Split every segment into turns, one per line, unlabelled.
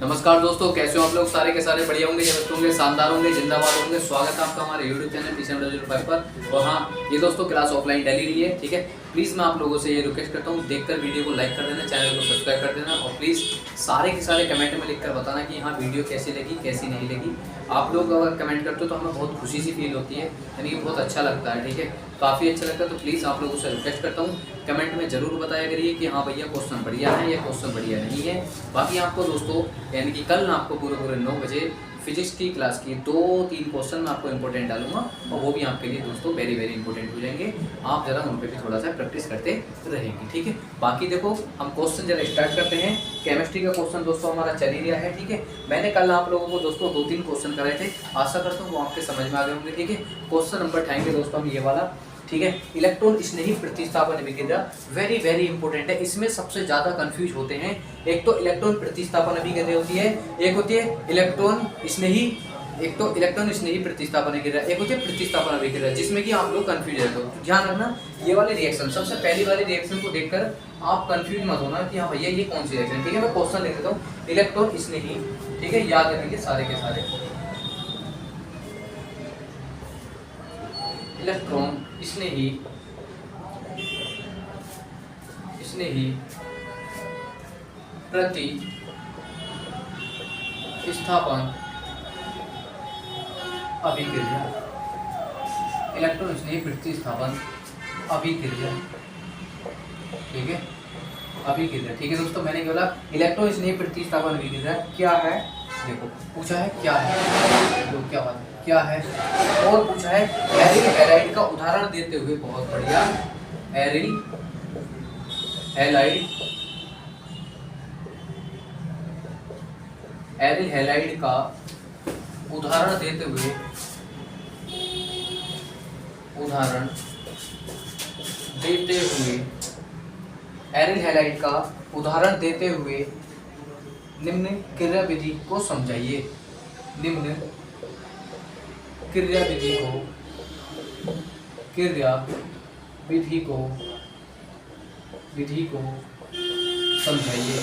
नमस्कार दोस्तों, कैसे हो आप लोग? सारे के सारे बढ़िया होंगे, जबरदस्त होंगे, शानदार होंगे, जिंदाबाद होंगे। स्वागत है आपका हमारे यूट्यूब चैनल TCM05 पर। और हाँ, ये दोस्तों क्लास ऑफलाइन डेली रही है, ठीक है। प्लीज़ मैं आप लोगों से ये रिक्वेस्ट करता हूँ, देखकर वीडियो को लाइक कर देना, चैनल को सब्सक्राइब कर देना और प्लीज़ सारे के सारे कमेंट में लिखकर बताना कि हाँ वीडियो कैसी लगी, कैसी नहीं लगी। आप लोग अगर कमेंट करते हो तो हमें बहुत खुशी सी फील होती है, यानी कि बहुत अच्छा लगता है, ठीक है, काफ़ी अच्छा लगता है। तो प्लीज़ आप लोगों से रिक्वेस्ट करता हूँ, कमेंट में ज़रूर बताया करिए कि हाँ भैया क्वेश्चन बढ़िया है या क्वेश्चन बढ़िया नहीं है। बाकी आपको दोस्तों, यानी कि कल आपको पूरे 9 बजे फिजिक्स की क्लास की 2-3 क्वेश्चन मैं आपको इंपॉर्टेंट डालूंगा और वो भी आपके लिए दोस्तों वेरी इंपॉर्टेंट हो जाएंगे। आप ज़रा उन पर भी थोड़ा सा प्रैक्टिस करते रहेंगे, ठीक है। बाकी देखो, हम क्वेश्चन जरा स्टार्ट करते हैं। केमिस्ट्री का क्वेश्चन दोस्तों हमारा चल ही रहा है, ठीक है। मैंने कल आप लोगों को दोस्तों 2-3 क्वेश्चन कराए थे, आशा करता हूँ वो आपके समझ में आ गए होंगे, ठीक है। क्वेश्चन नंबर उठाएंगे दोस्तों हम ये वाला, ठीक है। इलेक्ट्रॉन स्नेही प्रतिस्थापन अभिक्रिया वेरी इंपॉर्टेंट है। इसमें सबसे ज्यादा कंफ्यूज होते हैं। एक तो इलेक्ट्रॉन प्रतिस्थापन अभिक्रिया होती है, एक होती है इलेक्ट्रॉन स्नेही, एक तो इलेक्ट्रॉन स्नेही प्रतिस्थापन अभिक्रिया, एक होती है प्रतिस्थापन अभिक्रिया, जिसमें कि आप लोग कंफ्यूज रहते हो। तो ध्यान रखना, ये वाले रिएक्शन, सबसे पहली वाली रिएक्शन को देखकर आप कंफ्यूज मत होना कि हाँ भैया ये कौन सी रिएक्शन, ठीक है। मैं क्वेश्चन लिख देता हूँ, इलेक्ट्रॉन स्नेही, ठीक है, याद रखेंगे सारे के सारे। इलेक्ट्रॉन स्नेही प्रतिस्थापन अभिक्रिया, इलेक्ट्रॉन स्नेही प्रतिस्थापन अभिक्रिया, ठीक है, अभिक्रिया, ठीक है दोस्तों। मैंने बोला इलेक्ट्रॉन स्नेही प्रतिस्थापन अभिक्रिया क्या है, देखो पूछा है क्या है, तो क्या बात है क्या है, और पूछा है एरिल हैलाइड का उदाहरण देते हुए, बहुत बढ़िया, एरिल हैलाइड का उदाहरण देते हुए एरिल हैलाइड का उदाहरण देते हुए निम्न क्रियाविधि को समझाइए। निम्न क्रियाविधि को समझाइए।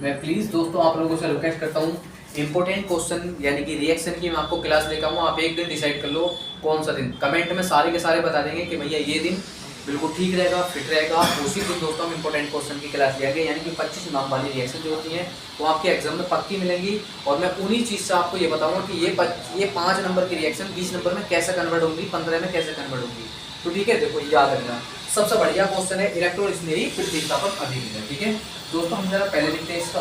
मैं प्लीज दोस्तों आप लोगों से रिक्वेस्ट करता हूँ, इंपॉर्टेंट क्वेश्चन यानी कि रिएक्शन की मैं आपको क्लास लेकर आऊँ, आप एक दिन डिसाइड कर लो कौन सा दिन। कमेंट में सारे के सारे बता देंगे कि भैया ये दिन बिल्कुल ठीक रहेगा, फिट रहेगा। उसी दिन दोस्तों हम इंपॉर्टेंट क्वेश्चन की क्लास लेंगे, यानी कि 25 नाम वाली रिएक्शन जो होती हैं वो आपके एग्जाम में पक्की मिलेंगी। और मैं उन्हीं चीज़ से आपको ये बताऊंगा कि ये 5 नंबर की रिएक्शन 20 नंबर में कैसे कन्वर्ट होंगी, 15 में कैसे कन्वर्ट होंगी। तो ठीक है, देखो याद रखना, सबसे बढ़िया क्वेश्चन है इलेक्ट्रॉन स्नेही प्रतिस्थापन अभिक्रिया, ठीक है दोस्तों। हम जरा पहले लिखते हैं इसका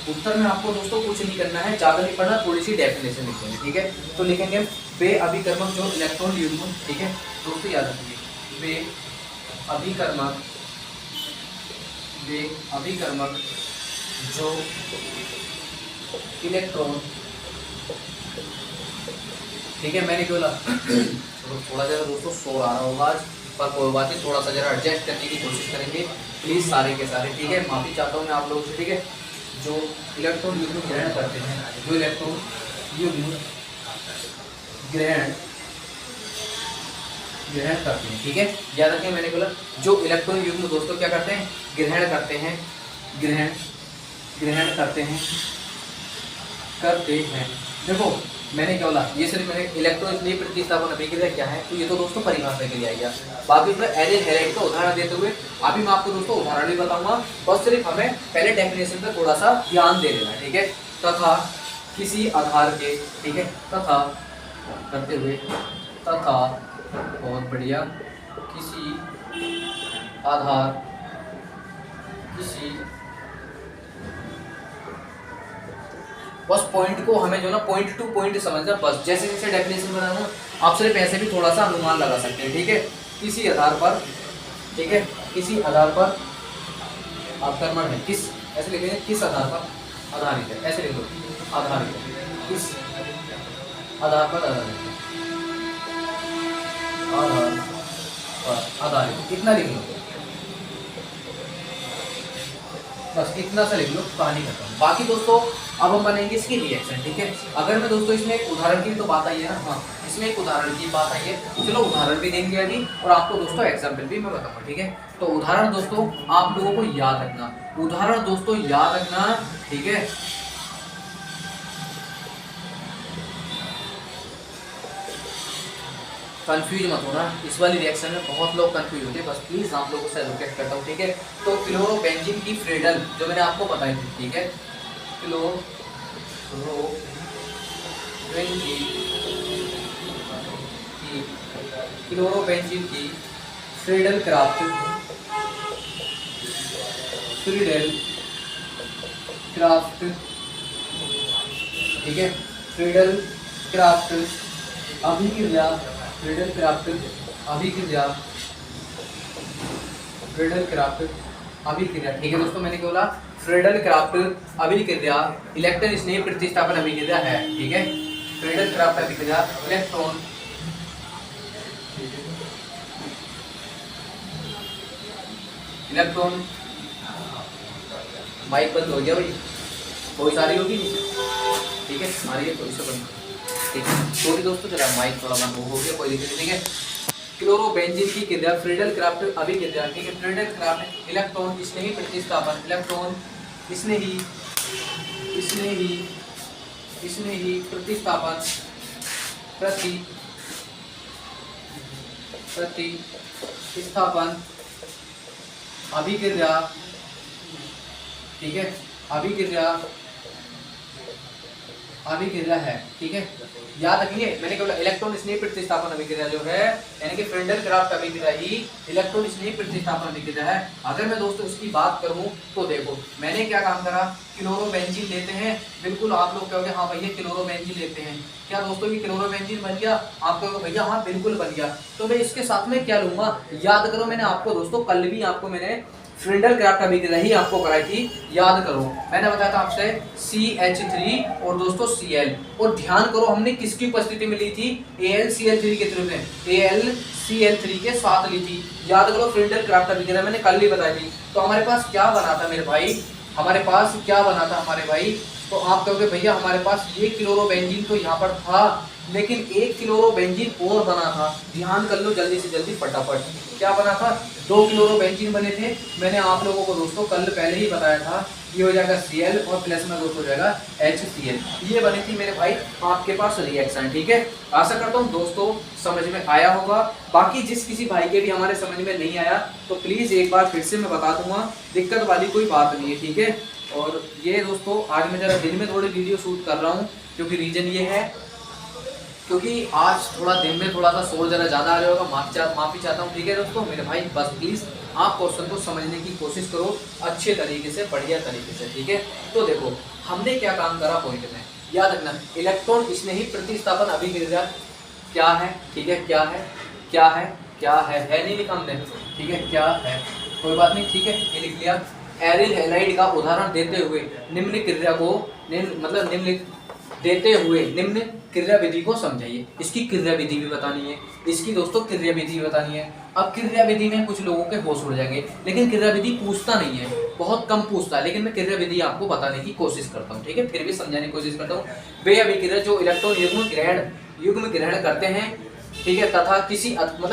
उत्तर में आपको दोस्तों कुछ नहीं करना है, ज़्यादा नहीं पढ़ना, थोड़ी सी डेफिनेशन लिखेंगे, ठीक है। तो लिखेंगे वे अभिकर्मक जो इलेक्ट्रॉन युग्म, ठीक है दोस्तों, याद रखिए वे अभिकर्मक जो इलेक्ट्रॉन, ठीक है। मैंने बोला थोड़ा जरा दोस्तों सो आ रहा होगा आज, पर कोई बात नहीं, थोड़ा सा जरा एडजस्ट करने की कोशिश करेंगे प्लीज़ सारे के सारे, ठीक है। माफ़ी चाहता हूँ मैं आप लोगों से, ठीक है। जो इलेक्ट्रॉन युग्म ग्रहण करते हैं, जो इलेक्ट्रॉन युग्म ग्रहण करते हैं, ठीक है, याद रखें। मैंने बोला जो इलेक्ट्रॉन युग्म दोस्तों क्या करते हैं, ग्रहण करते हैं, ग्रहण करते हैं। देखो मैंने क्या बोला, ये सिर्फ मैंने इलेक्ट्रॉन स्नेही प्रतिस्थापन अभिक्रिया क्या है, तो ये तो दोस्तों परिभाषा के लिए आ गया। बाकी उसमें एरिल हैलाइड का उदाहरण देते हुए अभी मैं आपको दोस्तों उदाहरण भी बताऊंगा, और सिर्फ हमें पहले डेफिनेशन पे थोड़ा सा ध्यान दे देना है, ठीक है। तथा किसी आधार के, ठीक है, तथा करते हुए, तथा बहुत बढ़िया, किसी आधार, बस पॉइंट को हमें जो ना पॉइंट टू पॉइंट समझना, बस जैसे जैसे डेफिनेशन बनाना आप सिर्फ ऐसे भी थोड़ा सा अनुमान लगा सकते हैं, ठीक है। किसी आधार पर, ठीक है, किसी आधार पर अवकर्मण है, किस, ऐसे लिखेंगे किस आधार पर आधारित है, ऐसे लिख लो आधारित है, किस आधार पर आधारित है, आधार पर आधारित, इतना लिख लो, बस इतना सा लिख लो, कहानी खत्म। बाकी दोस्तों अब हम बनेंगे इसकी रिएक्शन, ठीक है। अगर मैं दोस्तों इसमें एक उदाहरण की तो बात आई है ना, हाँ इसमें एक उदाहरण की बात आई है, चलो उदाहरण भी देंगे अभी और आपको दोस्तों एग्जाम्पल भी मैं बताऊंगा, ठीक है। तो उदाहरण दोस्तों आप लोगों को याद रखना, उदाहरण दोस्तों याद रखना, ठीक है। कंफ्यूज मत होना, इस वाली रिएक्शन में बहुत लोग कंफ्यूज होते हैं, बस प्लीज आप लोगों से रिक्वेस्ट करता हूँ, ठीक है। तो क्लोरोबेंजीन की फ्रीडल जो मैंने आपको बताई थी, ठीक है, क्लोरोबेंजीन की फ्रीडल क्राफ्ट, ठीक है, फ्रीडल क्राफ्ट अभिक्रिया, फ्रीडल क्राफ्ट अभिक्रिया, फ्रीडल क्राफ्ट अभिक्रिया, ठीक है दोस्तों। मैंने बोला फ्रीडल क्राफ्ट अभिक्रिया इलेक्ट्रॉन स्नेह प्रतिस्थापन अभिक्रिया है, ठीक है। फ्रीडल क्राफ्ट अभिक्रिया इलेक्ट्रॉन माइक बंद हो गया भाई, कोई सारी होगी, ठीक है, आ रही है थोड़ी सा बंद, ठीक है। सॉरी दोस्तों, चला माइक थोड़ा बंद हो गया, कोई दिक्कत नहीं, ठीक है। क्लोरोबेंजीन की क्रिया फ्रीडल क्राफ्ट अभिक्रिया, ठीक है। फ्रीडल क्राफ्ट इलेक्ट्रॉन स्नेही प्रतिस्थापन, इलेक्ट्रॉन स्नेही प्रतिस्थापन प्रतिस्थापन अभिक्रिया, ठीक है, अभिक्रिया है, ठीक है। याद रखिए मैंने केवल इलेक्ट्रॉन स्नेह प्रतिस्थापन अभिक्रिया जो है, यानी कि फ्रेंडल क्राफ्ट अभिक्रिया ही इलेक्ट्रॉन स्नेह प्रतिस्थापन अभिक्रिया है। अगर मैं दोस्तों इसकी बात करूं तो देखो मैंने क्या काम करा, क्लोरोबेंजीन लेते हैं, बिल्कुल आप लोग कहोगे हाँ भैया क्लोरोबेंजीन लेते हैं, क्या दोस्तों की क्लोरोबेंजीन बन गया, आप कहोगे भैया हाँ बिल्कुल बन गया। तो मैं इसके साथ में क्या लूंगा, याद करो मैंने आपको दोस्तों कल भी आपको मैंने फ्रेंडल क्राफ्ट अभिक्रिया ही आपको कराई थी, याद करो मैंने बताया था आपसे CH3 और दोस्तों Cl, और ध्यान करो हमने किसकी उपस्थिति में ली थी, AlCl3 के रूप में, AlCl3 के साथ ली थी, याद करो फ्रेंडल क्राफ्ट अभिक्रिया मैंने कल ही बताई थी। तो हमारे पास क्या बना था मेरे भाई, हमारे पास क्या बना था हमारे भाई, तो आप कहोगे भैया हमारे पास ये क्लोरोबेंजीन तो यहाँ पर था, लेकिन एक क्लोरोबेंजीन और बना था, ध्यान कर लो जल्दी से जल्दी फटाफट, क्या बना था, 2 क्लोरोबेंजीन बने थे। मैंने आप लोगों को दोस्तों कल पहले ही बताया था, ये हो जाएगा Cl और प्लस में दोस्तों हो जाएगा HCl, ये बनी थी मेरे भाई आपके पास रिएक्शन, ठीक है। आशा करता हूँ दोस्तों समझ में आया होगा। बाकी जिस किसी भाई के भी हमारे समझ में नहीं आया तो प्लीज एक बार फिर से मैं बता दूंगा, दिक्कत वाली कोई बात नहीं है, ठीक है। और ये दोस्तों आज मैं जरा दिन में थोड़ी वीडियो शूट कर रहा हूँ, क्योंकि रीजन ये है क्योंकि आज थोड़ा दिन में थोड़ा सा शोर जरा ज़्यादा आ रहा होगा, माफ़ी चाहता हूँ, ठीक है दोस्तों। मेरे भाई बस प्लीज़ आप क्वेश्चन को समझने की कोशिश करो अच्छे तरीके से, बढ़िया तरीके से, ठीक है। तो देखो हमने क्या काम करा पॉइंट में, याद रखना इलेक्ट्रॉन स्नेही प्रतिस्थापन अभिक्रिया क्या है, ठीक है, क्या है, क्या है, क्या है नहीं लिखा हमने, ठीक है, क्या है, कोई बात नहीं, ठीक है, ये लिख लिया। एरिल हैलाइड का उदाहरण देते हुए निम्न क्रिया को निम्न क्रिया विधि को समझाइए। इसकी क्रिया विधि भी बतानी है, इसकी दोस्तों क्रिया विधि भी बतानी है। अब क्रिया विधि में कुछ लोगों के होश उड़ जाएंगे, लेकिन क्रिया विधि पूछता नहीं है, बहुत कम पूछता है, लेकिन मैं क्रिया विधि आपको बताने की कोशिश करता हूँ, ठीक है, फिर भी समझाने की कोशिश करता हूँ। वे अभिक्रिया जो इलेक्ट्रॉन युग्म ग्रहण करते हैं, ठीक है, तथा किसी आधार पर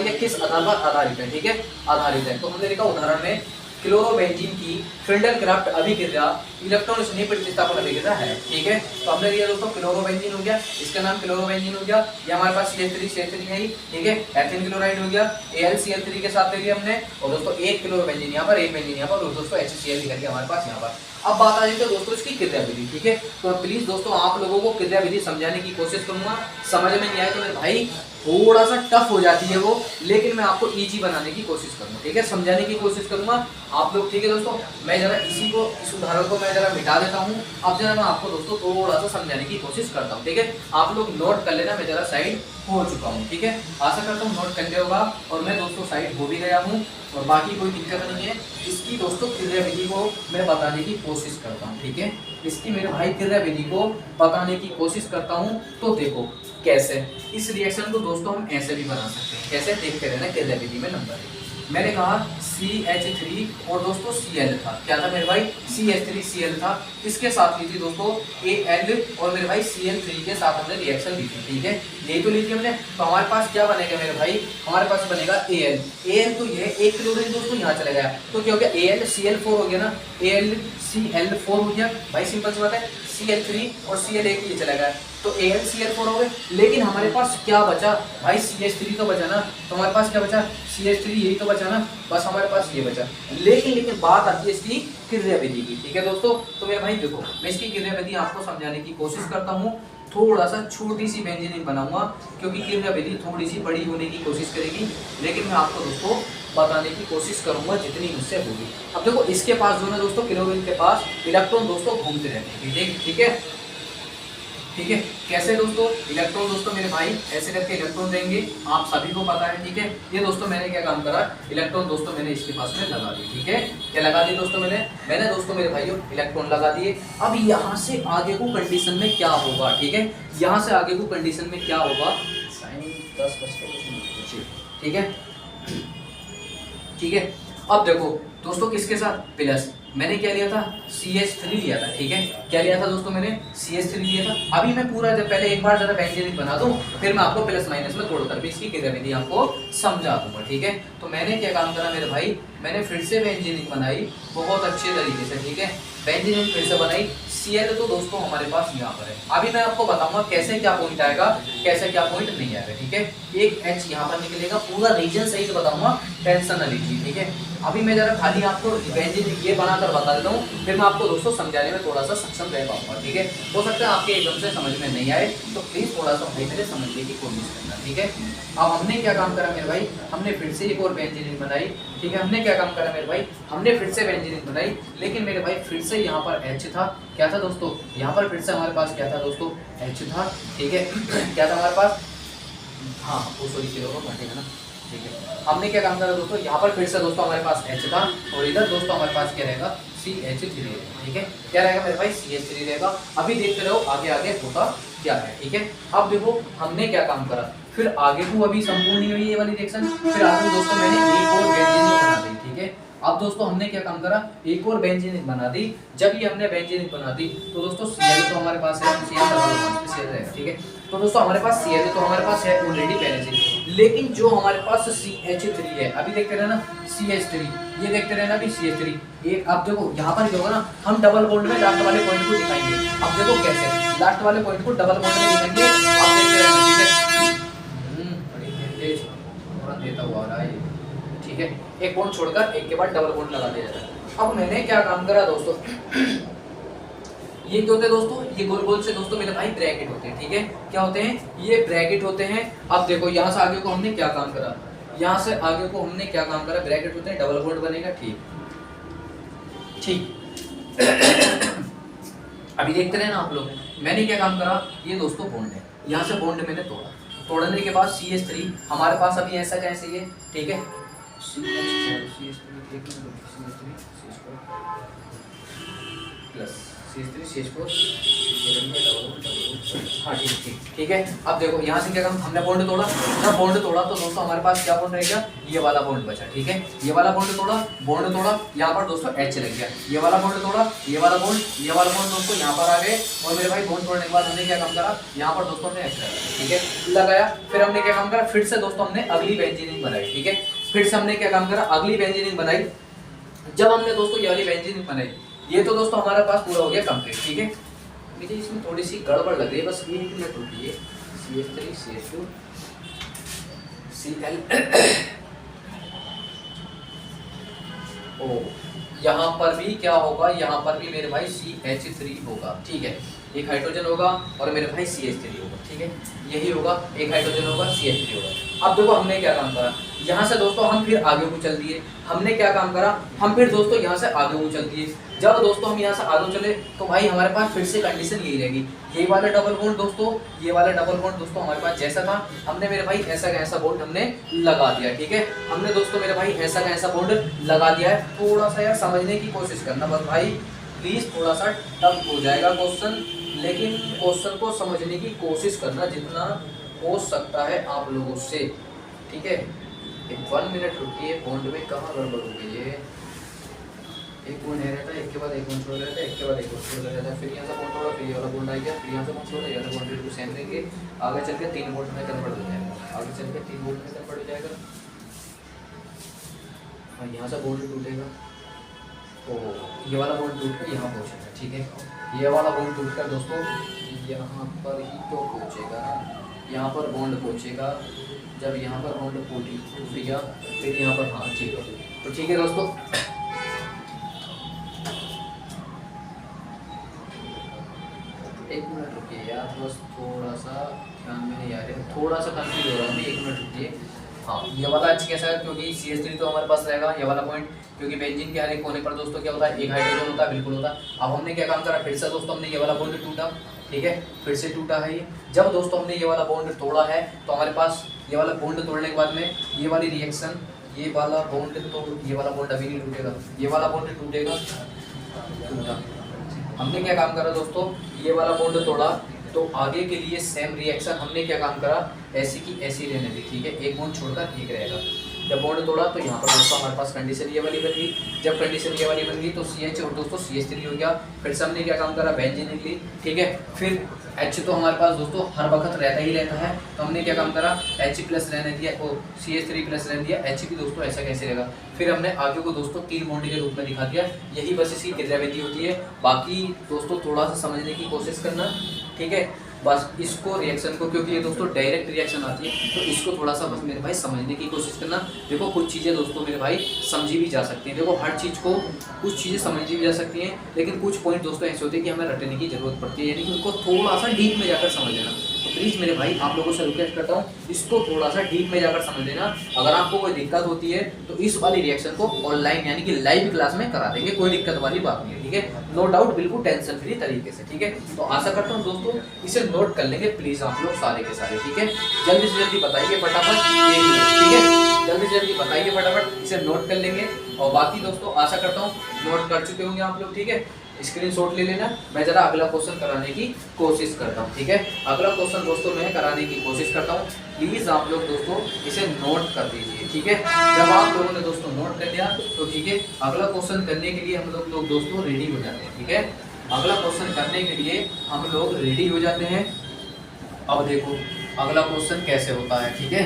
या किस आधार पर आधारित है, ठीक है, आधारित है। तो हमने लिखा उदाहरण में क्लोरोबेंजीन की फ्रेंडल क्राफ्ट अभिक्रिया इलेक्ट्रॉन स्नेह प्रतिस्थापन अभिक्रिया है, ठीक है। तो हमने लिया दोस्तों क्लोरोबेंजीन हो गया, इसका नाम क्लोरोबेंजीन हो गया, ये हमारे पास CH3 है ही, ठीक है, एथिलीन क्लोराइड हो गया, AlCl3 के साथ ले लिया हमने, और दोस्तों एक क्लोरोबेंजीन यहाँ पर, एक बेंजीन यहाँ पर, और दोस्तों HCl निकल गया हमारे पास यहाँ पर। अब बात आ जाती है दोस्तों इसकी क्रिया विधि, ठीक है। तो प्लीज दोस्तों आप लोगों को क्रिया विधि समझाने की कोशिश करूंगा, समझ में नहीं आए तो मेरे भाई थोड़ा सा टफ हो जाती है वो, लेकिन मैं आपको इजी बनाने की कोशिश करूंगा, ठीक है, समझाने की कोशिश करूंगा आप लोग, ठीक है दोस्तों। मैं जरा इस उदाहरण को मैं जरा मिटा देता हूँ, अब जरा मैं आपको दोस्तों थोड़ा सा समझाने की कोशिश करता हूँ, ठीक है। आप लोग नोट कर लेना, मैं जरा साइड हो चुका हूँ, ठीक है, आशा करता हूँ नोट कर लिया होगा, और मैं दोस्तों साइड हो भी गया हूँ, और बाकी कोई दिक्कत नहीं है। इसकी दोस्तों क्रिया विधि को मैं बताने की कोशिश करता हूँ, ठीक है, इसकी मेरे भाई क्रिया विधि को बताने की कोशिश करता हूँ। तो देखो कैसे, इस रिएक्शन को दोस्तों हम ऐसे भी बना सकते हैं, कैसे देखते रहना क्रिया विधि में नंबर 1, मैंने कहा CH3 और दोस्तों Cl था, क्या था मेरे भाई, CH3Cl था। इसके साथ ली थी दोस्तों Al और मेरे भाई Cl3 के साथ हमने रिएक्शन ली थी, ठीक है, यही तो ली थी हमने। तो हमारे पास क्या बनेगा मेरे भाई, हमारे पास बनेगा Al तो ये 1 क्लोरीन दोस्तों यहाँ चला गया, तो क्या हो गया AlCl4 हो गया ना, AlCl4 हो गया भाई, सिंपल सी बात है। Cl3 और Cl एक ये चला गया, तो AlCl4 हो गए। लेकिन हमारे पास क्या बचा भाई, CH3 तो बचा ना, तो हमारे पास क्या बचा, CH3 यही तो बचा ना, बस हमारे पास ये बचा। लेकिन बात आती है इसकी क्रियाविधि की, ठीक है दोस्तों। तो मेरे भाई देखो, मैं इसकी क्रियाविधि आपको समझाने की कोशिश करता हूँ, थोड़ा सा छोटी सी व्यंजनी बनाऊंगा, क्योंकि क्रियाविधि थोड़ी सी बड़ी होने की कोशिश करेगी, लेकिन मैं आपको दोस्तों बताने की कोशिश करूंगा जितनी मुझसे होगी। अब देखो, इसके पास जो है दोस्तों, क्लोरीन के पास इलेक्ट्रॉन दोस्तों घूमते रहते हैं, ठीक है, ठीक है। कैसे दोस्तों, इलेक्ट्रॉन दोस्तों मेरे भाई ऐसे करके इलेक्ट्रॉन देंगे, आप सभी को पता है, ठीक है। ये दोस्तों मैंने क्या काम करा, इलेक्ट्रॉन दोस्तों मैंने इसके पास में लगा दी, ठीक है, क्या लगा दी दोस्तों, मैंने दोस्तों मेरे भाइयों इलेक्ट्रॉन लगा दिए। अब यहाँ से आगे को कंडीशन में क्या होगा, ठीक है, यहाँ से आगे को कंडीशन में क्या होगा, ठीक है, ठीक है। अब देखो दोस्तों, किसके साथ, प्लस, मैंने क्या लिया था, CH3 लिया था, ठीक है, क्या लिया था दोस्तों, मैंने CH3 लिया था। अभी मैं पूरा जब पहले एक बार जरा बेंजीन बना दूं, फिर मैं आपको प्लस माइनस में तोड़कर भी इसकी क्रियाविधि आपको समझा दूंगा, ठीक है। तो मैंने क्या काम करा मेरे भाई, मैंने फिर से बेंजीन बनाई बहुत अच्छे तरीके से, ठीक है, बेंजीन फिर से बनाई। Cl तो दोस्तों हमारे पास यहाँ पर है, अभी मैं आपको बताऊंगा कैसे क्या पॉइंट आएगा, कैसे क्या पॉइंट नहीं आएगा, ठीक है। एक H यहाँ पर निकलेगा, पूरा रीजन सही से बताऊंगा, टेंशन न लीजिए, ठीक है। अभी मैं जरा खाली आपको बेंजीन ये बनाकर बता देता हूँ, फिर मैं आपको दोस्तों समझाने में थोड़ा सा सक्षम रह पाऊंगा, ठीक है। हो सकता है आपके एकदम से समझ में नहीं आए, तो प्लीज थोड़ा सा भाई मेरे समझने की कोशिश करना, ठीक है। अब हमने क्या काम करा मेरे भाई, हमने फिर से एक और बेंजीन बनाई, ठीक है। हमने क्या काम करा मेरे भाई, हमने फिर से बेंजीन बनाई, लेकिन मेरे भाई फिर से यहाँ पर H था, क्या था दोस्तों, यहाँ पर फिर से हमारे पास क्या था दोस्तों, H था, ठीक है, क्या था हमारे पास, हाँ वो सॉरी घटेगा ना, ठीक है। हमने क्या काम करा दोस्तों, यहाँ पर फिर से दोस्तों हमारे पास H था, और इधर दोस्तों हमारे पास क्या रहेगा, CH3 रहेगा, ठीक है, क्या रहेगा मेरे भाई, CH3 रहेगा। अभी देखते रहो आगे आगे होता क्या है, ठीक है। अब देखो हमने क्या काम करा, फिर आगे को अभी संपूर्ण नहीं हुई ये वाली रिएक्शन, फिर आगे दोस्तों मैंने एक और बेंजीन बना दी, ठीक है। अब दोस्तों हमने क्या काम करा, एक और बेंजीन बना दी। जब ये हमने बेंजीन बना दी तो दोस्तों Cl तो हमारे पास है, Cl रहेगा, ठीक है। तो दोस्तों हमारे पास Cl तो हमारे पास है ऑलरेडी पहले से, लेकिन जो हमारे पास CH3 है, अभी देखते रहना CH3, ये देखते रहना अभी CH3 एक। अब देखो यहाँ पर क्या होगा ना, हम डबल बॉन्ड में लास्ट वाले पॉइंट को दिखाएंगे। अब देखो कैसे लास्ट वाले पॉइंट को डबल बॉन्ड में दिखाएंगे, आप देखते रहना, ठीक है। तेज थोड़ा देता हुआ आ रहा है, ठीक है, एक बॉन्ड छोड़कर एक के बाद डबल बॉन्ड लगा दिया जाता है। अब मैंने क्या काम करा दोस्तों, ये क्या होते हैं दोस्तों, ये गोल गोल से दोस्तों मेरे भाई ब्रैकेट होते हैं, ठीक है, क्या होते हैं, ये ब्रैकेट होते हैं। अब देखो यहाँ से आगे को हमने क्या काम करा, यहाँ से आगे को हमने क्या काम करा, ब्रैकेट होते हैं, डबल बॉन्ड बनेगा, ठीक ठीक। अभी देखते रहे ना आप लोग, मैंने क्या काम करा, ये दोस्तों बॉन्ड है, यहाँ से बॉन्ड मैंने तोड़ा, तोड़ने के बाद CH3 हमारे पास अभी ऐसा कैसे ये, ठीक है, हाँ ठीक है। अब देखो यहाँ से क्या काम, हमने बॉन्ड तोड़ा, जब बॉन्ड तोड़ा तो दोस्तों हमारे पास क्या बॉन्ड रह गया, ये वाला बॉन्ड बचा, ठीक है, ये वाला बॉन्ड तोड़ा, यहाँ पर दोस्तों H लग गया, ये वाला बॉन्ड तोड़ा, ये वाला बॉन्ड दोस्तों यहाँ पर आ गए। और मेरे भाई बॉन्ड तोड़ने के बाद हमने क्या काम करा, यहाँ पर दोस्तों हमने H लगाया, ठीक है, लगाया। फिर हमने क्या काम करा, फिर से दोस्तों हमने अगली बेंजीन बनाई, ठीक है, फिर से हमने क्या काम करा, अगली बेंजीन बनाई। जब हमने दोस्तों ये वाली बेंजीन बनाई, ये तो दोस्तों हमारे पास पूरा हो गया कंप्लीट, ठीक है। मुझे इसमें थोड़ी सी गड़बड़ लग रही है, बस 1 मिनट रुकिए। CH3 CH2 Cl ओ, यहाँ पर भी क्या होगा, यहाँ पर भी मेरे भाई CH3 होगा, ठीक है, एक हाइड्रोजन होगा और मेरे भाई CH3 होगा, ठीक है, यही होगा, एक हाइड्रोजन होगा CH3 होगा। अब देखो हमने क्या काम करा, यहाँ से दोस्तों हम फिर आगे को चल दिए। हमने क्या काम करा, हम फिर दोस्तों यहाँ से आगे को चल दिए। जब दोस्तों हम यहाँ से आगे चले तो भाई हमारे पास फिर से कंडीशन यही रहेगी, ये वाला डबल बॉन्ड दोस्तों, ये वाला डबल बॉन्ड दोस्तों हमारे पास जैसा था, हमने मेरे भाई ऐसा का ऐसा बॉन्ड हमने लगा दिया, ठीक है, हमने दोस्तों मेरे भाई ऐसा का ऐसा बॉन्ड लगा दिया है। थोड़ा सा यार समझने की कोशिश करना बस भाई, प्लीज, थोड़ा सा टफ हो जाएगा क्वेश्चन, लेकिन क्वेश्चन को समझने की कोशिश करना जितना हो सकता है आप लोगों से, ठीक है। 1 मिनट रुकिए, बॉन्ड में कहाँ गड़बड़ हो गई है। एक बॉन्ड है रहता है, एक के बाद एक बॉन्ड छोड़ रहता है, एक के बाद एक बॉन्ड छोड़ रहता है, फिर यहाँ से बॉन्ड छोड़ा, फिर ये वाला बॉन्ड आ गया, फिर यहाँ से बॉन्ड छोड़ा, ये वाला बॉन्ड बिल्कुल सेम रहेंगे, आगे चल के 3 बॉन्ड में कन्वर्ट हो जाएगा, आगे चल के 3 बॉन्ड में कन्वर्ट हो जाएगा, और यहाँ से बॉन्ड टूटेगा, तो ये वाला बॉन्ड टूट कर यहाँ पहुँचेगा। ठीक है, ये वाला बॉन्ड टूट कर दोस्तों यहाँ पर ही तो पहुँचेगा, यहाँ पर बॉन्ड पहुँचेगा। जब यहाँ पर बॉन्ड टूट गया फिर यहाँ पर, हाँ ठीक है, तो ठीक है दोस्तों। एक मिनट रुकिए यार, बस थोड़ा सा ध्यान में नहीं आ रहा है, थोड़ा सा कंफ्यूज हो रहा है, 1 मिनट रुकिए। हाँ, ये वाला अच्छा कैसा है, क्योंकि CH3 तो हमारे पास रहेगा ये वाला पॉइंट, क्योंकि बेंजीन के हर एक कोने पर दोस्तों क्या होता है, एक हाइड्रोजन होता है, बिल्कुल होता है। अब हमने क्या काम करा, फिर से दोस्तों हमने ये वाला बॉन्ड टूटा, ठीक है, फिर से टूटा है ये। जब दोस्तों हमने ये वाला बॉन्ड तोड़ा है तो हमारे पास ये वाला बॉन्ड तोड़ने के बाद में ये वाली रिएक्शन, ये वाला बॉन्ड, तो ये वाला बॉन्ड अभी नहीं टूटेगा, ये वाला बॉन्ड टूटेगा, टूटा। हमने क्या काम करा दोस्तों, ये वाला बॉन्ड तोड़ा, तो आगे के लिए सेम रिएक्शन हमने क्या काम करा, ऐसी की ऐसी रहने दी। ठीक है, एक बॉन्ड छोड़कर एक रहेगा। जब बॉन्ड तोड़ा तो यहाँ पर दोस्तों हमारे पास कंडीशन ये वाली बन गई। जब कंडीशन ये वाली बन गई तो CH और दोस्तों CH3 हो गया। फिर से हमने क्या काम करा, बेंजीन निकली। ठीक है, फिर H तो हमारे पास दोस्तों हर वक्त रहता ही रहता है, तो हमने क्या काम करा, H प्लस रहने दिया, ओ CH3 प्लस रहने दिया, H भी दोस्तों ऐसा कैसे रहेगा। फिर हमने आगे को दोस्तों 3 बॉन्ड के रूप में दिखा दिया। यही बस इसकी क्रियाविधि होती है। बाकी दोस्तों थोड़ा सा समझने की कोशिश करना, ठीक है, बस इसको रिएक्शन को, क्योंकि ये दोस्तों डायरेक्ट रिएक्शन आती है, तो इसको थोड़ा सा बस मेरे भाई समझने की कोशिश करना। देखो कुछ चीज़ें दोस्तों मेरे भाई समझी भी जा सकती हैं, देखो हर चीज़ को कुछ चीज़ें समझी भी जा सकती हैं, लेकिन कुछ पॉइंट दोस्तों ऐसे होते हैं कि हमें रटने की जरूरत पड़ती है, यानी कि उनको थोड़ा सा डीप में जाकर समझ लेना। तो प्लीज़ मेरे भाई आप लोगों से रिक्वेस्ट करता हूँ, इसको थोड़ा सा डीप में जाकर समझ लेना। अगर आपको कोई दिक्कत होती है तो इस वाली रिएक्शन को ऑनलाइन यानी कि लाइव क्लास में करा देंगे, कोई दिक्कत वाली बात नहीं है। ठीक है, नो डाउट, बिल्कुल टेंशन फ्री तरीके से। ठीक है, तो आशा करता हूँ दोस्तों इसे नोट कर लेंगे प्लीज आप लोग सारे के सारे। ठीक है, जल्दी से जल्दी बताइए फटाफट, ठीक है, जल्दी से जल्दी बताइए फटाफट, इसे नोट कर लेंगे। और बाकी दोस्तों आशा करता हूँ नोट कर चुके होंगे आप लोग। ठीक है, स्क्रीनशॉट ले लेना, मैं जरा अगला क्वेश्चन कराने की कोशिश करता हूँ। ठीक है, अगला क्वेश्चन दोस्तों मैं कराने की कोशिश करता हूँ, प्लीज आप लोग दोस्तों इसे नोट कर दीजिए। ठीक है, जब आप लोगों ने दोस्तों नोट कर लिया तो ठीक है, अगला क्वेश्चन करने के लिए हम लोग दोस्तों रेडी हो जाते हैं। ठीक है, अगला क्वेश्चन करने के लिए हम लोग रेडी हो जाते हैं। अब देखो अगला क्वेश्चन कैसे होता है। ठीक है,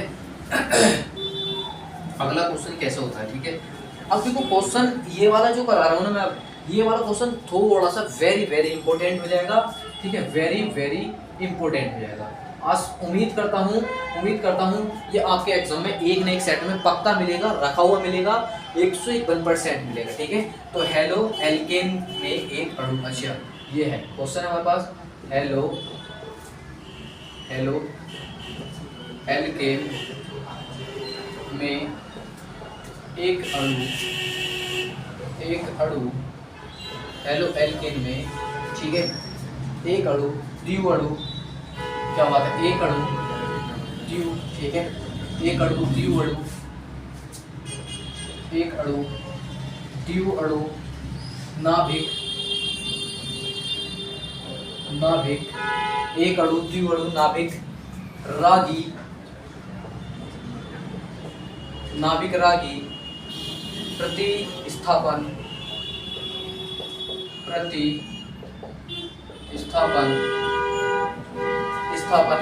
अगला क्वेश्चन कैसे होता है। ठीक है, अब देखो क्वेश्चन ये वाला जो करा रहा हूँ ना मैं, अब ये वाला क्वेश्चन थोड़ा सा वेरी वेरी इंपॉर्टेंट हो जाएगा। ठीक है, वेरी वेरी इंपॉर्टेंट हो जाएगा। आज उम्मीद करता हूँ ये आपके एग्जाम में एक न एक सेट में पक्का मिलेगा, रखा हुआ मिलेगा, 151% मिलेगा। ठीक है, तो हेलो एल्केन में एक अणु, अच्छा ये है क्वेश्चन हमारे पास, हेलो एल्केन में एक अणु, हेलो एल्केन में, ठीक है, एक अणु द्विव अणु, क्या बात है, एक अणु द्विव, ठीक है, एक अणु द्विव अणु, एक अणु द्विव अणु, नाभिक, एक अणु द्विव अणु नाभिक रागी, प्रतिस्थापन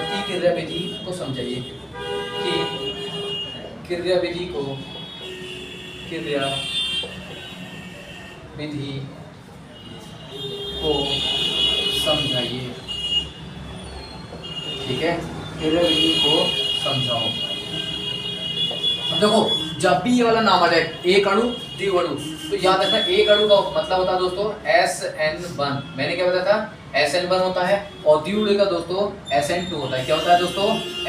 की क्रियाविधि को समझाइए, कि क्रियाविधि को समझाइए। ठीक है, क्रियाविधि को समझाओ। अब देखो जब भी ये वाला नाम आ जाए, एक अणु द्विव अणु, तो याद रखना एक अणु का मतलब होता है दोस्तों SN1, मैंने क्या बताया था, SN1 होता है, और द्विव अणु का दोस्तों SN2 होता है। क्या होता है दोस्तों,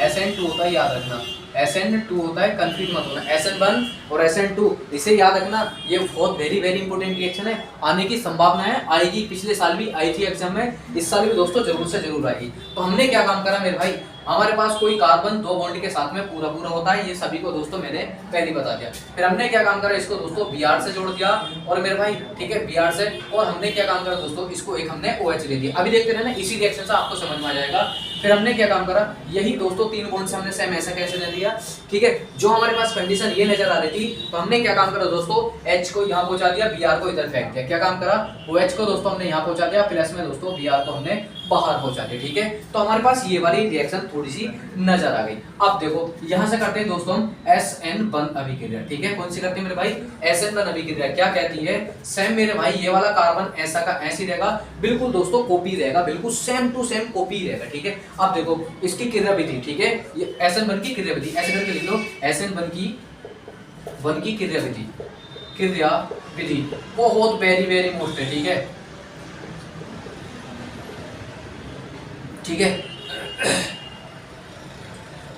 SN2 होता है, याद रखना SN2 होता है, कंफ्यूज मत होना, SN1 और SN2, इसे याद रखना। ये बहुत वेरी वेरी इंपॉर्टेंट रिएक्शन है, आने की संभावना है, आएगी, पिछले साल भी आई थी एग्जाम में, इस साल भी दोस्तों जरूर से जरूर आएगी। तो हमने क्या काम करा मेरे भाई, हमारे पास कोई कार्बन 2 बॉन्ड के साथ में पूरा होता है, ये सभी को दोस्तों मैंने पहले बता दिया। फिर हमने क्या काम करा, इसको दोस्तों Br से जोड़ दिया, और मेरे भाई ठीक है Br से, और हमने क्या काम करा दोस्तों, इसको एक हमने OH ले दिया। अभी देखते रहना, इसी रिएक्शन से आपको समझ में आ जाएगा। फिर हमने क्या काम करा, यही दोस्तों 3 बॉन्ड से हमने सेम ऐसा कैसे ले लिया, ठीक है। जो हमारे पास कंडीशन ये नजर आ रही थी, तो हमने क्या काम करा दोस्तों, H को यहाँ पहुंचा दिया, Br को इधर फेंक दिया। क्या काम करा, OH को दोस्तों हमने यहाँ पहुंचा दिया, प्लस में दोस्तों Br को हमने बाहर पहुंचा दिया, ठीक है। तो हमारे पास ये वाली रिएक्शन थोड़ी सी नजर आ गई। अब देखो यहाँ से करते हैं दोस्तों हम SN1 अभिक्रिया, ठीक है। कौन सी करते हैं मेरे भाई, SN1 अभिक्रिया। क्या कहती है, सेम मेरे भाई ये वाला कार्बन ऐसा का ऐसी रहेगा, बिल्कुल दोस्तों कॉपी रहेगा, बिल्कुल सेम टू सेम कॉपी रहेगा, ठीक है। अब देखो इसकी क्रियाविधि, ठीक है, ये SN1 की क्रियाविधि ऐसे करके लिख लो, SN1 की क्रियाविधि बहुत वेरी मोस्ट है, ठीक है, ठीक है।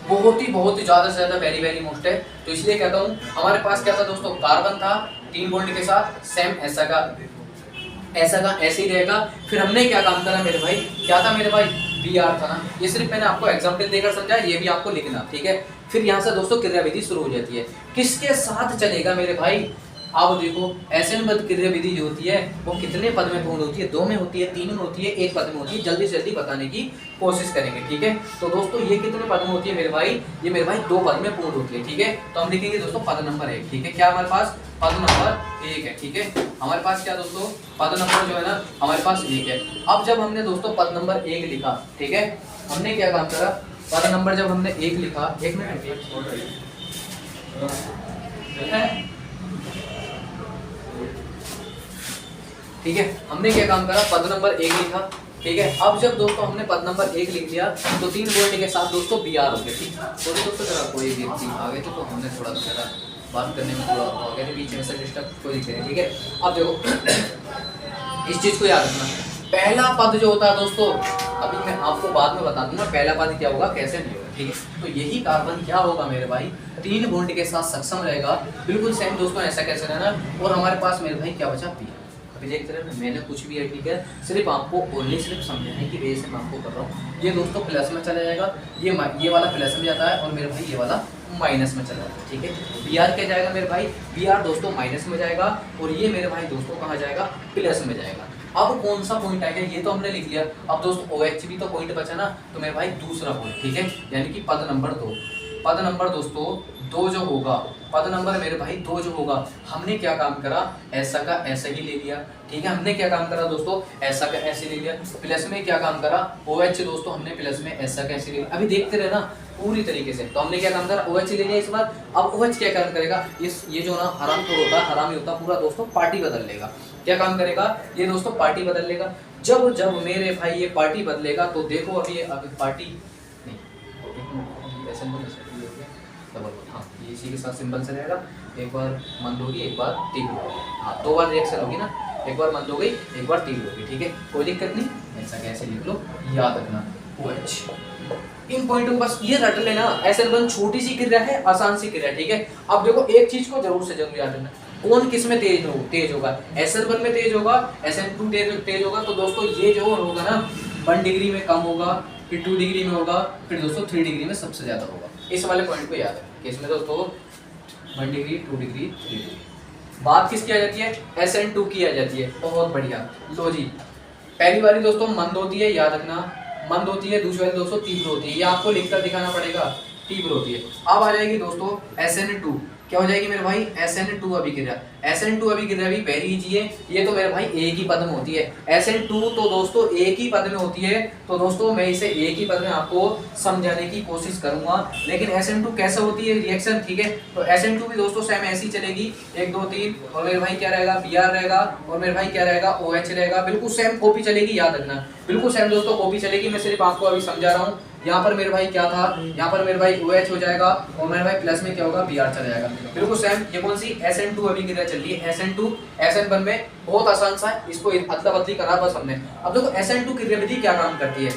बहुत ही ज्यादा से ज्यादा वेरी मोस्ट है। तो इसलिए कहता हूं हमारे पास क्या था दोस्तों, कार्बन था 3 बॉन्ड के साथ सेम ऐसा का ऐसे ही रहेगा। फिर हमने क्या काम करा मेरे भाई, क्या था मेरे भाई, Br था ना। ये सिर्फ मैंने आपको एग्जांपल देकर समझा, ये भी आपको लिखना, ठीक है। फिर यहाँ से दोस्तों क्रियाविधि शुरू हो जाती है, किसके साथ चलेगा मेरे भाई। अब देखो SN1 क्रियाविधि जो होती है वो कितने पद में पूर्ण होती है, 2 में होती है, 3 में होती है, 1 पद में होती है। जल्दी से जल्दी बताने की कोशिश करेंगे, ठीक है। तो दोस्तों ये कितने पद में होती है मेरे भाई, ये मेरे भाई 2 पद में पूर्ण होती है, ठीक है। तो हम लिखेंगे दोस्तों पद नंबर 1, ठीक है। क्या हमारे पास पद नंबर 1 है, ठीक है। हमारे पास क्या दोस्तों, पद नंबर जो है ना हमारे पास 1 है। अब जब हमने दोस्तों पद नंबर 1 लिखा, ठीक है, हमने क्या काम करा, पद नंबर जब हमने 1 लिखा, 1 मिनट ठीक है, हमने क्या काम करा, पद नंबर 1 लिखा, ठीक है। अब जब दोस्तों हमने पद नंबर 1 लिख दिया तो 3 बॉन्ड के साथ दोस्तों Br हो गया, ठीक है। तो दोस्तों जरा कोई व्यक्ति आ गए थे तो हमने थोड़ा सा बात करने में थोड़ा हो गया, बीच में से डिस्टर्ब कोई दिख रहा है, ठीक है। अब देखो इस चीज को याद रखना, पहला पद जो होता है दोस्तों, अभी मैं आपको बाद में बता दूंगा पहला पद क्या होगा कैसे नहीं होगा, ठीक है। तो यही कार्बन क्या होगा मेरे भाई, 3 बॉन्ड के साथ सक्षम रहेगा, बिल्कुल सेम दोस्तों ऐसा कैसे रहना। और हमारे पास मेरे भाई क्या बचा, P। अभी देखते रहे मैंने कुछ भी है, ठीक है, सिर्फ आपको ओनली सिर्फ समझाने की वजह से मैं आपको कर रहा हूँ। ये दोस्तों प्लस में चला जाएगा, ये वाला प्लस में जाता है और मेरे भाई ये वाला माइनस में चला जाता है, ठीक है। Br क्या जाएगा मेरे भाई, Br दोस्तों माइनस में जाएगा और ये मेरे भाई दोस्तों कहाँ जाएगा, प्लस में जाएगा। अब कौन सा पॉइंट आएगा, ये तो हमने लिख लिया। अब दोस्तों OH भी तो पॉइंट बचा ना, तो मेरे भाई दूसरा पॉइंट, ठीक है, यानी कि पद नंबर 2। पद नंबर दोस्तों 2 जो होगा, पद नंबर मेरे भाई 2 जो होगा, हमने क्या काम करा, ऐसा का ऐसा ही ले लिया, ठीक है। हमने क्या काम करा दोस्तों, ऐसा का ऐसे ले लिया। प्लस में क्या काम करा, OH दोस्तों हमने प्लस में ऐसा का ऐसे ले लिया। अभी देखते रहे ना पूरी तरीके से। तो हमने क्या काम करा, OH ले लिया इस बार। अब OH क्या काम करेगा, ये जो ना हराम तो होता है, हरामी होता पूरा दोस्तों पार्टी बदल लेगा। क्या काम करेगा ये दोस्तों, पार्टी बदल लेगा। जब मेरे भाई ये पार्टी बदलेगा तो देखो अभी पार्टी डबल, हाँ ये इसी के साथ सिंबल से रहेगा। एक बार मंद होगी, एक बार तीव्र होगी, हाँ 2 बार रिएक्शन होगी ना, एक बार मंद हो गई, एक बार तीव्र होगी, ठीक है, कोई दिक्कत नहीं। ऐसा कैसे लिख लो, याद रखना OH। इन पॉइंट को बस ये रट लेना। SN1 छोटी सी क्रिया है, आसान सी क्रिया, ठीक है। अब देखो एक चीज को जरूर से जरूर याद रखना, कौन किस में तेज होगा, SN1 में तेज होगा, SN2 तेज होगा। तो दोस्तों ये जो होगा ना 1 डिग्री में कम होगा, फिर 2 डिग्री में होगा, फिर दोस्तों 3 डिग्री में सबसे ज्यादा होगा। इस वाले पॉइंट को याद रखें कि इसमें दोस्तों 1 डिग्री, 2 डिग्री, 3 डिग्री। बात किसकी आ जाती है, SN2 की आ जाती है। बहुत बढ़िया, लो जी। पहली वाली दोस्तों मंद होती है, याद रखना मंद होती है। दूसरी वाली दोस्तों तीव्र होती है, ये आपको लिखकर दिखाना पड़ेगा, तीव्र होती है। अब आ जाएगी दोस्तों SN2, क्या हो जाएगी मेरे भाई, SN2 अभिक्रिया। SN2 अभिक्रिया भी वेरी इजी है, ये तो मेरे भाई एक ही पद में होती है। SN2 तो दोस्तों एक ही पद में होती है, तो दोस्तों मैं इसे एक ही पद में आपको समझाने की कोशिश करूंगा। लेकिन SN2 कैसे होती है रिएक्शन, ठीक है। तो SN2 भी दोस्तों सेम ऐसी चलेगी, 1 2 3, और मेरे भाई क्या रहेगा, Br रहेगा, और मेरे भाई क्या रहेगा, OH रहेगा। बिल्कुल सेम कॉपी चलेगी, याद रखना बिल्कुल सेम दोस्तों कॉपी चलेगी। मैं सिर्फ आपको अभी समझा रहा हूँ। यहाँ पर मेरे भाई क्या था, यहाँ पर मेरे भाई OH हो जाएगा और मेरे भाई प्लस में क्या होगा, Br चला जाएगा। बिल्कुल सेम। ये कौन सी SN2 अभिक्रिया चल रही है, SN2 SN1 में बहुत आसान सा है, इसको अदला बदली करा बस हमने। अब देखो SN2 क्रियाविधि क्या काम करती है।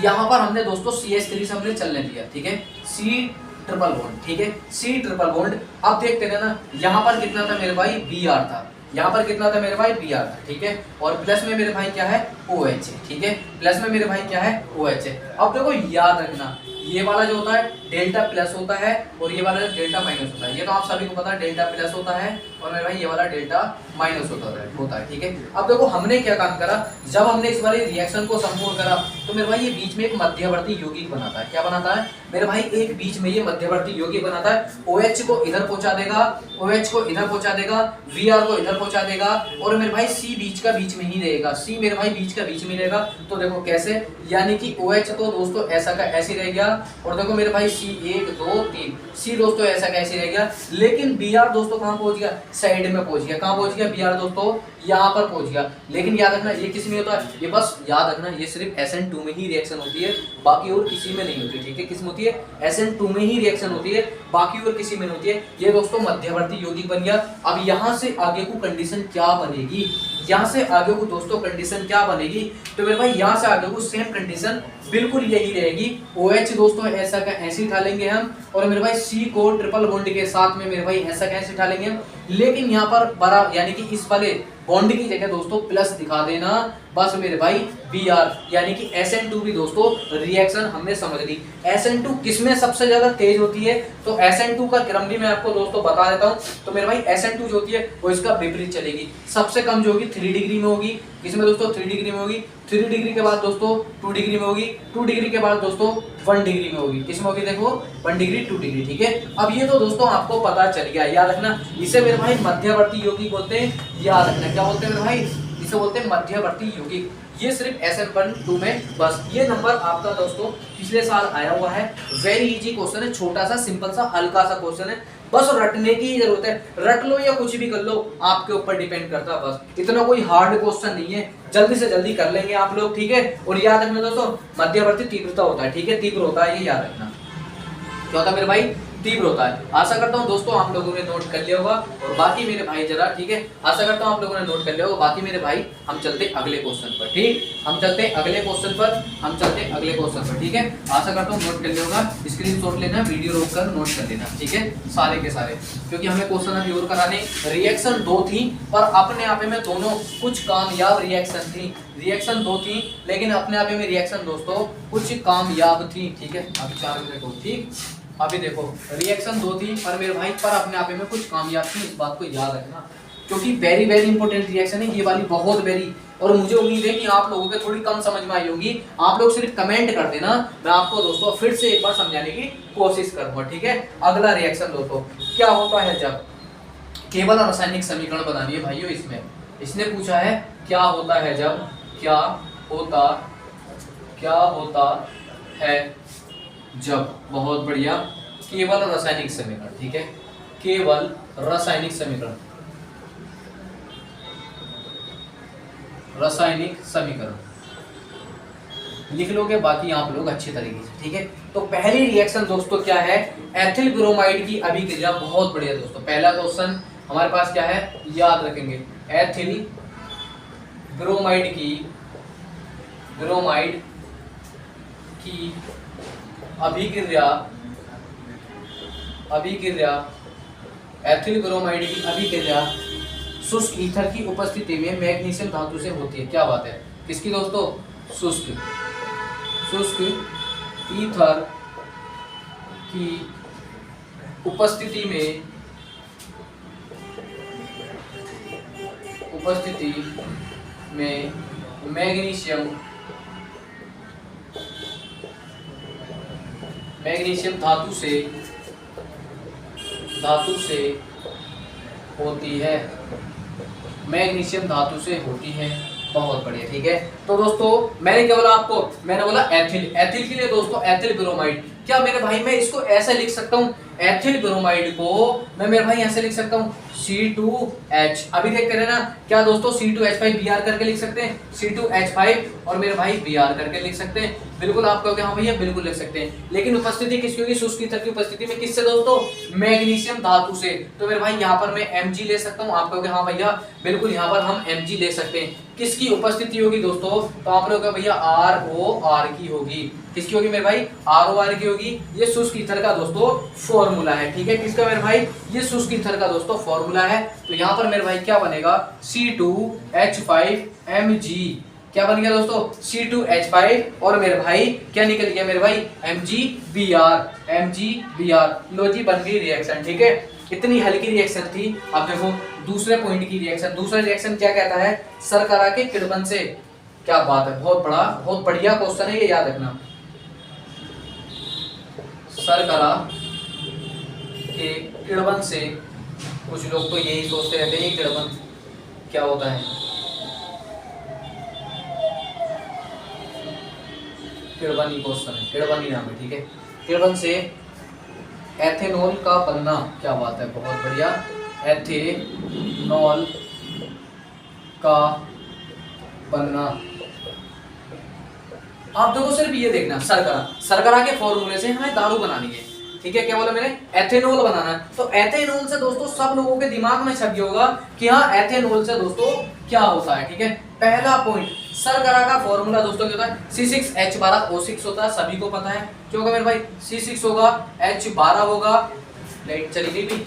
यहाँ पर हमने दोस्तों CH3 से हमने चलने दिया, ठीक है, C ट्रिपल बॉन्ड, ठीक है, C ट्रिपल बॉन्ड। अब देखते हैं ना यहाँ पर कितना था मेरे भाई, Br था, यहाँ पर कितना था मेरे भाई, Br था, ठीक है, और प्लस में मेरे भाई क्या है, OH है, ठीक है, प्लस में मेरे भाई क्या है, OH है। अब देखो याद रखना ये वाला जो होता है डेल्टा प्लस होता है और ये वाला डेल्टा माइनस होता है। ये तो आप सभी को पता है, डेल्टा प्लस होता है और मेरे भाई ये वाला डेल्टा माइनस होता है। ठीक है, अब देखो हमने क्या काम करा, जब हमने इस वाले रिएक्शन को संपूर्ण करा तो मेरे भाई ये बीच में एक मध्यवर्ती यौगिक बनाता है। क्या बनाता है मेरे भाई, एक बीच में ये मध्यवर्ती यौगिक बनाता है। OH को इधर पहुंचा देगा, OH को इधर पहुंचा देगा, Br को इधर पहुंचा देगा और मेरे भाई C बीच का बीच में ही रहेगा, C मेरे भाई बीच का बीच में रहेगा। तो देखो कैसे, यानी कि OH तो दोस्तों ऐसा का ऐसे रह गया और देखो मेरे भाई C 1 2 3, C दोस्तों ऐसा का ऐसे रह गया। लेकिन Br दोस्तों कहाँ पहुंच गया, साइड में पहुंच गया। कहाँ पहुंच गया Br दोस्तों, यहाँ पर पहुंच गया। लेकिन याद रखना ये किस में होता है, ये बस याद रखना ये सिर्फ SN2 में ही रिएक्शन होती है, बाकी और किसी में नहीं होती। ठीक है, किस में होती है, SN2 में ही रिएक्शन होती है, बाकी और किसी में नहीं होती है। ये दोस्तों मध्यवर्ती यौगिक बन गया। अब यहाँ से आगे को कंडीशन क्या बनेगी, यहाँ से आगे को दोस्तों कंडीशन क्या बनेगी, तो मेरे भाई यहाँ से आगे को सेम कंडीशन बिल्कुल यही रहेगी। OH दोस्तों ऐसा का ऐसे उठा लेंगे हम और मेरे भाई C को ट्रिपल बॉन्ड के साथ में मेरे भाई ऐसा कैसे उठा लेंगे हम। लेकिन यहाँ पर बड़ा यानी कि इस वाले बॉन्ड की जगह दोस्तों प्लस दिखा देना बस मेरे भाई Br, यानी कि SN2 भी दोस्तों रिएक्शन हमने समझ ली। SN2 किसमें सबसे ज्यादा तेज होती है, तो SN2 का क्रम भी मैं आपको दोस्तों बता देता हूँ। तो मेरे भाई SN2 जो होती है वो इसका विपरीत चलेगी। सबसे कम जो होगी 3 डिग्री में होगी, किसमें दोस्तों 3 डिग्री में होगी। 3 डिग्री के बाद दोस्तों 2 डिग्री में होगी, 2 डिग्री के बाद दोस्तों 1 डिग्री में होगी। किसमें होगी देखो 1 डिग्री 2 डिग्री। ठीक है, अब ये तो दोस्तों आपको पता चल गया, याद रखना इसे मेरे भाई मध्यवर्ती यौगिक बोलते हैं। याद रखना क्या बोलते हैं मेरे भाई, इसे बोलते हैं मध्यवर्ती यौगिक। ये सिर्फ SN1 में बस। ये नंबर आपका दोस्तों पिछले साल आया हुआ है, वेरी इजी क्वेश्चन है, छोटा सा सिंपल सा हल्का सा क्वेश्चन है, बस रटने की जरूरत है। रट लो या कुछ भी कर लो, आपके ऊपर डिपेंड करता है। बस इतना कोई हार्ड क्वेश्चन नहीं है, जल्दी से जल्दी कर लेंगे आप लोग। ठीक है, और याद रखना दोस्तों मध्यवर्ती तीव्रता होता है। ठीक है, तीव्र होता है, ये याद रखना क्या होता है मेरे भाई, तीव्र होता है। आशा करता हूं दोस्तों आप लोगों ने नोट कर लिया होगा और बाकी मेरे भाई जरा, ठीक है, आशा करता हूं आप लोगों ने नोट कर लिया होगा। बाकी मेरे भाई हम चलते अगले क्वेश्चन पर। ठीक, हम चलते अगले क्वेश्चन पर। ठीक है, आशा करता हूं नोट कर लिया होगा। स्क्रीनशॉट लेना, वीडियो रोक कर नोट कर लेना। ठीक है, सारे के सारे, क्योंकि हमें क्वेश्चन अभी और कराने। रिएक्शन 2 थी पर अपने आप में दोनों कुछ कामयाब रिएक्शन थी। रिएक्शन 2 थी लेकिन अपने आप में रिएक्शन दोस्तों कुछ कामयाब थी। ठीक है, अभी 4 मिनट को। ठीक, अभी देखो रिएक्शन 2 थी पर मेरे भाई पर अपने आप में कुछ कामयाब थी, इस बात को याद रखना, क्योंकि वेरी वेरी इंपॉर्टेंट रिएक्शन है ये वाली, बहुत वेरी। और मुझे उम्मीद है कि आप लोगों के थोड़ी कम समझ में आई होगी। आप लोग सिर्फ कमेंट कर देना, मैं आपको दोस्तों फिर से एक बार समझाने की कोशिश करूंगा। ठीक है, अगला रिएक्शन दोस्तों क्या होता है जब केवल रासायनिक समीकरण बनानी है भाइयों। इसमें इसने पूछा है क्या होता है जब, क्या होता है जब, बहुत बढ़िया, केवल रासायनिक समीकरण। ठीक है, केवल रासायनिक समीकरण, रासायनिक समीकरण लिख लोगे बाकी आप लोग अच्छी तरीके से। ठीक है, तो पहली रिएक्शन दोस्तों क्या है, एथिल ब्रोमाइड की अभिक्रिया। बहुत बढ़िया दोस्तों, पहला क्वेश्चन हमारे पास क्या है, याद रखेंगे, एथिल ब्रोमाइड की अभिक्रिया, एथिल ब्रोमाइड की अभिक्रिया शुष्क ईथर की उपस्थिति में मैग्नीशियम धातु से होती है। क्या बात है, किसकी दोस्तों, शुष्क ईथर की उपस्थिति में मैग्नीशियम धातु से होती है, मैग्नीशियम धातु से होती है। बहुत बढ़िया। ठीक है, तो दोस्तों मैंने बोला एथिल के लिए दोस्तों एथिल ब्रोमाइड। क्या मेरे भाई मैं इसको ऐसे लिख सकता हूँ, एथिल ब्रोमाइड को मैं मेरे भाई ऐसे लिख सकता हूँ C2H। अभी देखते रहना, क्या दोस्तों C2H5 Br करके लिख सकते हैं, C2H5 और मेरे भाई Br करके लिख सकते हैं। बिल्कुल आप कहोगे हाँ भैया बिल्कुल लिख सकते हैं, लेकिन उपस्थिति किसकी होगी, शुष्क ईथर की उपस्थिति में, किससे दोस्तों, मैग्नीशियम धातु से। तो मेरे भाई यहाँ पर मैं Mg ले सकता हूँ, आप कहोगे हाँ भैया बिल्कुल यहाँ पर हम Mg ले सकते हैं। किसकी उपस्थिति होगी दोस्तों, तो आप लोग भैया ROR की होगी। किसकी होगी मेरे भाई, ROR की होगी। ये शुष्क ईथर का दोस्तों फॉर्मूला है। ठीक है, किसका मेरे भाई, ये शुष्क ईथर का दोस्तों फॉर्मूला है। तो यहाँ पर मेरे भाई क्या बनेगा, C2H5Mg। क्या बन गया दोस्तों, C2H5 और मेरे भाई क्या निकल गया मेरे भाई, MgBr। लो जी बन गई रिएक्शन, ठीक है। इतनी हल्की रिएक्शन थी। अब देखो दूसरे पॉइंट की रिएक्शन, दूसरा रिएक्शन क्या कहता है, शर्करा के किण्वन से। क्या बात है, बहुत बढ़िया क्वेश्चन है ये, याद रखना। शर्करा के किण्वन से, कुछ लोग तो यही सोचते रहते हैं किण्वन क्या होता है, किण्वनी क्वेश्चन है, किण्वनी नाम है, ठीक है। किण्वन से एथेनॉल का बनना, क्या बात है, बहुत बढ़िया। एथेनॉल का बनना, आप देखो सिर्फ ये देखना, शर्करा के फॉर्मूले से हमें दारू बनानी है, ठीक है। क्या बोला मैंने, एथेनॉल बनाना है। तो एथेनॉल से दोस्तों सब लोगों के दिमाग में छप गया होगा कि हाँ एथेनॉल से दोस्तों क्या होता है, ठीक है। पहला पॉइंट, शर्करा का फॉर्मूला दोस्तों क्या होता है, C6H12O6 होता है, सभी को पता है। क्या होगा मेरे भाई, C6 होगा, H12 होगा, लाइट चली गई भी,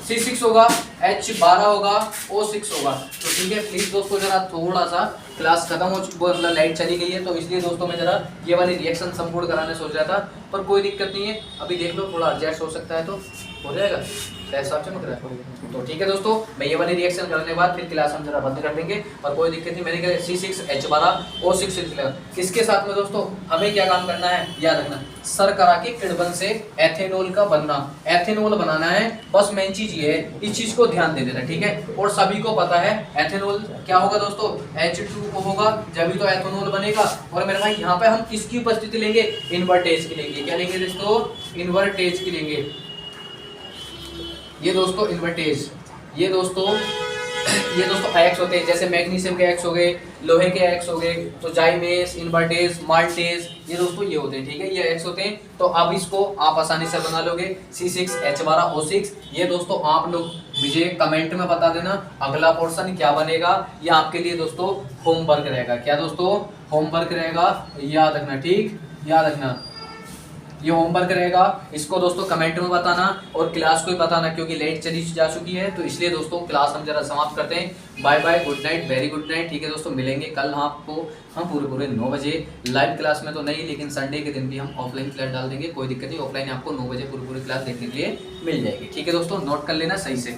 C6 होगा, H12 होगा, O6 होगा। तो ठीक है, प्लीज दोस्तों जरा थोड़ा सा क्लास खत्म हो चुकी, मतलब लाइट चली गई है, तो इसलिए दोस्तों मैं जरा ये वाली रिएक्शन संपूर्ण कराने सोच रहा था, पर कोई दिक्कत नहीं है, अभी देख लो, थोड़ा एडजस्ट हो सकता है तो हो जाएगा, हिसाब चमक रहा है। तो ठीक है दोस्तों, मैं ये वाली रिएक्शन करने के बाद फिर क्लास हम जरा बंद कर देंगे, और कोई दिक्कत नहीं। मैंने कहा C6H12O6 किसके साथ में दोस्तों, हमें क्या काम करना है, याद रखना, शर्करा के किण्वन से एथेनॉल का बनना, एथेनॉल बनाना है, बस मेन चीज ये है, इस चीज को ध्यान दे देना, ठीक है। और सभी को पता है एथेनॉल क्या होगा दोस्तों, H2O होगा, जब भी तो एथेनॉल बनेगा। और मेरे भाई यहाँ पे हम किसकी उपस्थिति लेंगे, इन्वर्टेज की लेंगे। क्या लेंगे दोस्तों, इन्वर्टेज की लेंगे। ये दोस्तों इन्वर्टेज, ये दोस्तों एक्स होते हैं, जैसे मैग्नीशियम के एक्स हो गए, लोहे के एक्स हो गए, तो जाइमेस, इन्वर्टेज, माल्टेज, ये दोस्तों ये होते हैं, ठीक है, ये एक्स होते हैं। तो अब इसको आप आसानी से बना लोगे, C6H12O6। ये दोस्तों आप लोग मुझे कमेंट में बता देना अगला पोर्शन क्या बनेगा, ये आपके लिए दोस्तों होमवर्क रहेगा। क्या दोस्तों, होमवर्क रहेगा, याद रखना, ठीक, याद रखना, ये होमवर्क रहेगा। इसको दोस्तों कमेंट में बताना और क्लास को भी बताना, क्योंकि लेट चली जा चुकी है, तो इसलिए दोस्तों क्लास हम जरा समाप्त करते हैं। Bye bye, good night, very good night, ठीक है दोस्तों। मिलेंगे कल आपको हम पूरे 9 बजे लाइव क्लास में तो नहीं, लेकिन संडे के दिन भी हम ऑफलाइन क्लास डाल देंगे, कोई दिक्कत नहीं। ऑफलाइन आपको 9 बजे पूरी क्लास देखने के लिए मिल जाएगी, ठीक है दोस्तों, नोट कर लेना सही से।